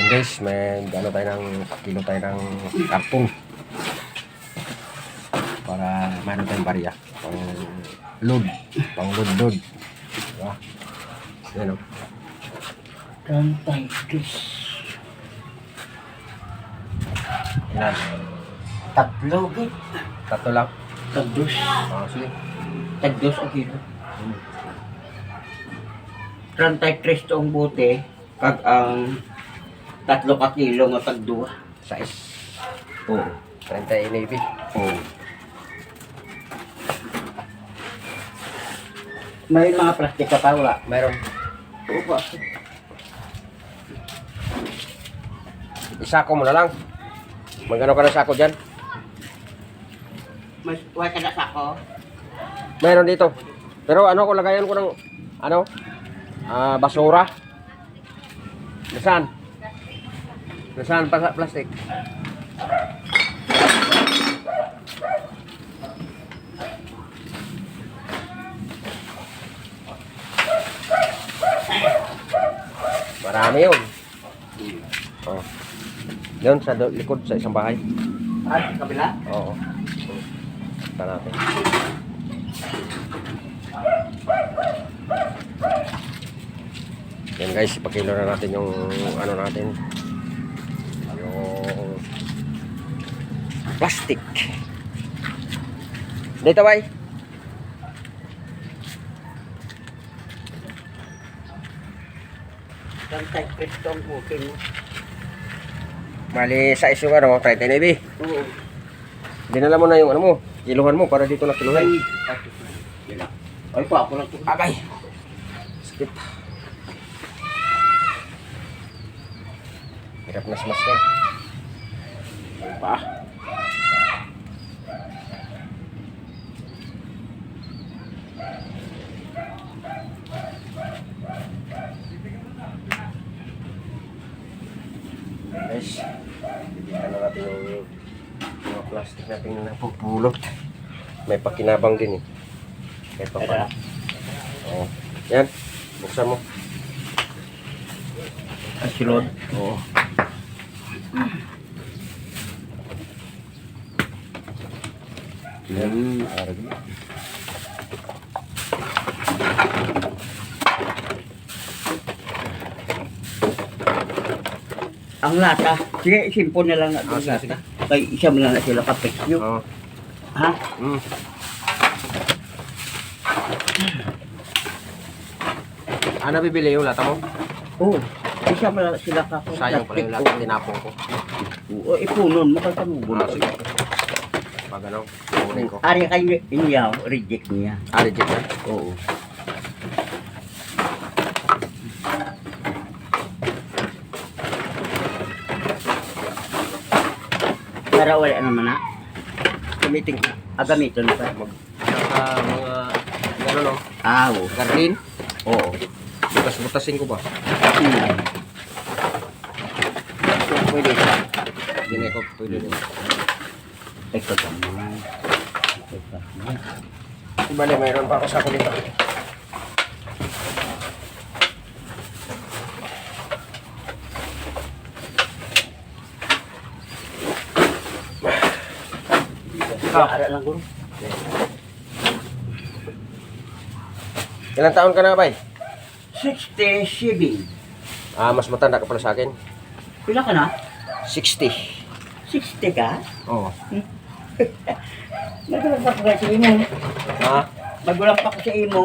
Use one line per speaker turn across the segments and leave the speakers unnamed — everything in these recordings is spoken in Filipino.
Guys, may gano tayo ng kilo tayo ng karton para mayroon tayong barya pang load, diba? Yan o. Ilan?
Tatlo, git.
Tatlo lang.
Tagdos.
Sige.
Tagdos ang kilo. 33 to ang bote. Kag ang 3 ka kilo nga tagduwa.
Size.
Oo.
30 navy.
Oo. May mga plastic ka pa, wala?
Mayroon.
Oo ba?
Isako mo na lang. Magkano ka na sako dyan?
Mas wala ka na sa ako.
Mayroon dito. Pero ano, kung lagayan ko ng ano? Basura. Nasaan? Nasaan pa sa plastic? Marami yun. Oh. Yun sa likod sa isang bahay.
Ah, sa kabila?
Oo. Ito natin. Yan guys, ipakilo na natin yung ano natin. Yung plastic. Dito bay.
Tagdos to ang bote mo.
Mali sa yung ano, 30 navy.
Oo.
Dinala mo na yung ano mo, kiluhan mo para dito na kiluhan.
Ay pa, ako lang ito.
Agay. Skip. Hirap na smash ka. Ay pa. Guys, bibigyan na natin yung mga plastic natin na napupulot. May pakinabang din eh. Kahit pa pala. Oo. Yan. Buksan mo.
Asilod.
Oo. Yan. Arag.
Ang lata. Sige, simple na lang na
Ah, sige, sige.
lata. Kay isa mo lang na sila kapekyo.
Oo.
Ha?
Mm. Ano bibili yung lata mo?
Oo. Isa mo lang sila kapekyo.
Sayang pala yung lata. Tinapong ko.
Oo, ipunon mo kay kanubo.
Ah, sige. Pag ano, kunin ko.
Ari kay niya, reject niya.
Ah, legit na.
Oo. Para wala naman na.
Gamitin ko.
Agamiton pa.
Saka mga, ano no,
Ah, oo.
garlin.
Oo.
Butas-butasin ko ba?
Pwede.
Hindi ko pwede din.
Ito naman. Ito naman.
Bale, mayroon pa ako sa ako dito.
Ara lang guro.
Ilang taon ka na, bay?
67.
Ah, mas matanda ka pala sa akin.
Pila ka na?
60.
60 ka?
Oo.
Magulang pa ko sa imo.
Ha?
Magulang pa ko sa imo.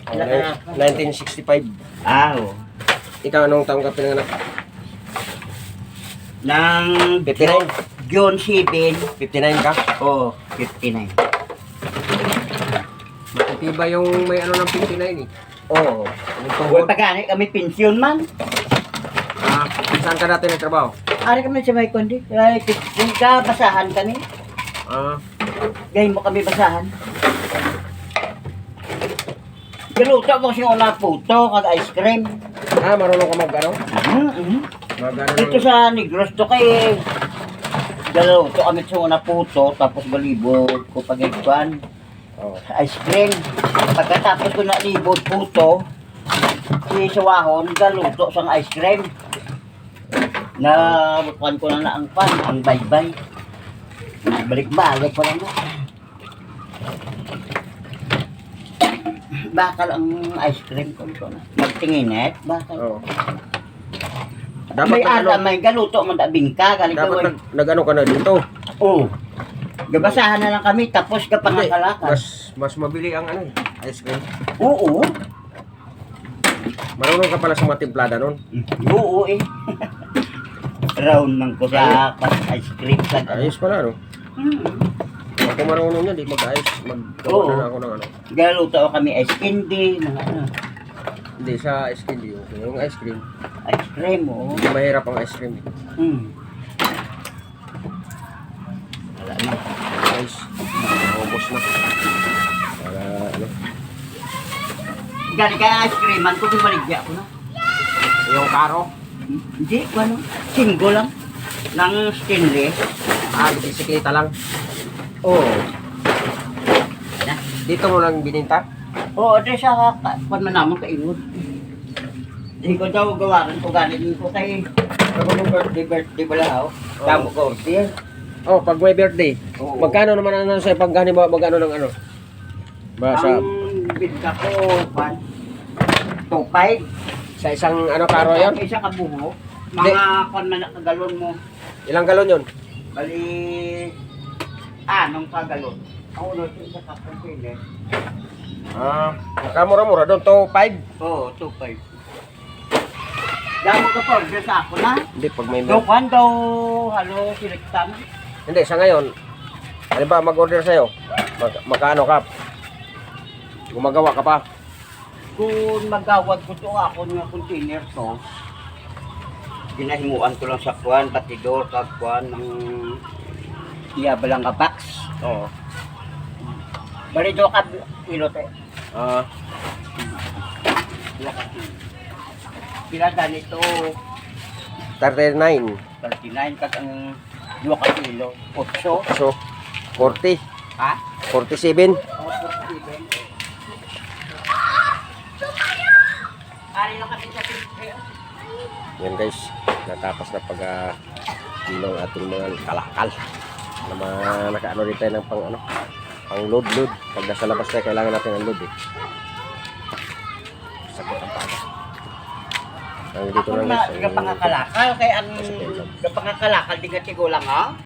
Pila ka na?
1965.
Ah, oo.
Ikaw anong taon ka pinanganak?
Nang
59.
June 7.
59 ka?
Oh, 59.
Matitiba yung may ano ng 59 eh.
Oo.
Anong
Huwag
tuhod?
pagkani kami pensyon man.
Ah, saan ka natin nagtrabaho?
Ari kami sa may kundi. Ay, kung ka basahan kami.
Ah,
Gayin mo kami basahan. Galuto mo kasi una puto, kag ice cream.
marunong ka mag ano? Mag ano
Dito sa Negros to kay galuto kami sa una puto, tapos balibot ko pag-ikuan.
Oh.
Ice cream. Pagkatapos ko na libot puto, si Sawahon, galuto sang ice cream. Nabukuan ko na ang pan, ang baybay. Balik-balik ko lang na. Bakal ang ice cream ko na. Magtinginet, bakal.
Oo.
May
Dapat
may galuto mo dabing ka, galing ka.
dapat nag-ano ka na dito.
Oo. Gabasahan na lang kami, tapos ka
Hindi,
pangakalakas.
mas mabili ang ano, ice cream.
Oo.
Marunong ka pala sa matimplada nun.
Oo eh. Round man ko sa ice cream sa
Ayos pala, no?
Hmm.
Ako marunong yan, di mag-ayos. Maggawa
Oo.
na ako ng ano.
Galuto kami ice candy, mga ano.
Hindi, sa ice cream yun. Yung ice cream,
Ice cream, oo.
mahirap ang ice cream.
Wala na.
Guys, ubos na. Para ano,
Gani kaya ice cream, man ko maligya ko na.
yung karo.
Hindi, ano, singgo lang. Ng stainless.
Bisikleta lang.
Oo.
Dito mo lang bininta.
Oo, di siya kung man naman kainod. Hindi ko daw gawaran ko ganin ko kay ako nung birthday pala ako. Damo ko order.
Oh, pag may birthday.
Oo.
Magkano naman ang ano sa pag gani ba magkano ng ano? Ba sa
Ang bidka ko, 2.5.
sa isang ano karo yon?
Isa ka buho.
Hindi.
Mga kon man kagalon mo.
Ilang galon yon?
Bali, nung kagalon. Ako nun, isa ka container.
Kamura-mura doon to 5.
Oo, 2.5. Damo ka pa, order sa ako na.
Hindi pag may
Daw kwan daw, halo, siliktan.
Hindi sa ngayon. Ano ba mag-order sa'yo? Magkano ka? Gumagawa ka pa.
Kung magawad ko to ako ng container to, ginahimuan ko lang sa kwan, batidor, kagkwan, ng iyabalang ka box.
Oo.
Bali do ka pilote.
Ah,
Pila ganito,
39.
39 kat ang 2 ka kilo. 8.
So 40,
Ha?
47.
Ari lang kami sa pinto.
Yan guys, natapos na pag kilo ang ating mga kalakal. Na mga nakaano rin tayo ng pang ano, pang load. Pag nasa labas tayo, kailangan natin ng load eh. Sakit ang paga. Ang dito
Ako
lang
na,
guys.
di ka pangakalakal, kaya ang di ka pangakalakal, di ka tigulang ha?